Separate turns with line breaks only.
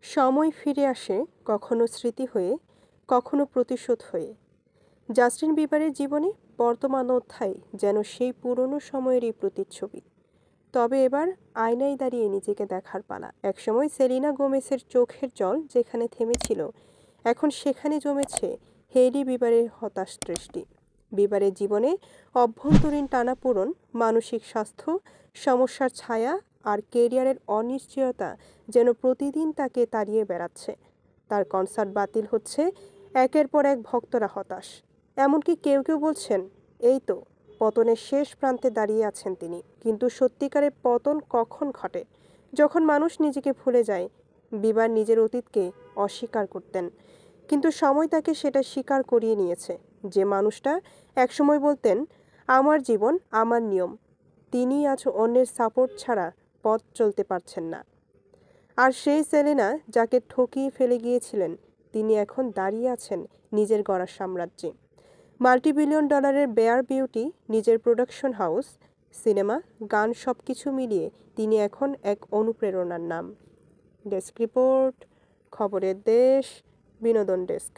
সময় ফিরে আসে কখনো স্মৃতি হয়ে, কখনো প্রতিশোধ হয়ে। জাস্টিন বিবারের জীবনে বর্তমান অধ্যায় যেন সেই পুরনো সময়েরই প্রতিচ্ছবি। তবে এবার আয়নায় দাঁড়িয়ে নিজেকে দেখার পালা। একসময় সেলিনা গোমেসের চোখের জল যেখানে থেমেছিল, এখন সেখানে জমেছে হেইলি বিবারের হতাশ দৃষ্টি। বিবারের জীবনে অভ্যন্তরীণ টানাপোড়েন, মানসিক স্বাস্থ্য সমস্যার ছায়া আর কেরিয়ারের অনিশ্চয়তা যেন প্রতিদিন তাকে তাড়িয়ে বেড়াচ্ছে। তার কনসার্ট বাতিল হচ্ছে, একের পর এক ভক্তরা হতাশ। এমনকি কেউ কেউ বলছেন, এই তো পতনের শেষ প্রান্তে দাঁড়িয়ে আছেন তিনি। কিন্তু সত্যিকারের পতন কখন ঘটে? যখন মানুষ নিজেকে ভুলে যায়। বিবার নিজের অতীতকে অস্বীকার করতেন, কিন্তু সময় তাকে সেটা স্বীকার করিয়ে নিয়েছে। যে মানুষটা একসময় বলতেন, আমার জীবন আমার নিয়ম, তিনি আজ অন্যের সাপোর্ট ছাড়া পথ চলতে পারছেন না। আর সেই সেলেনা যাকে ঠকিয়ে ফেলে গিয়েছিলেন, তিনি এখন দাঁড়িয়ে আছেন নিজের গড়া সাম্রাজ্যে। মাল্টিবিলিয়ন ডলারের বেয়ার বিউটি, নিজের প্রোডাকশন হাউস, সিনেমা, গান সবকিছু মিলিয়ে তিনি এখন এক অনুপ্রেরণার নাম। ডেস্ক রিপোর্ট, খবরের দেশ, বিনোদন ডেস্ক।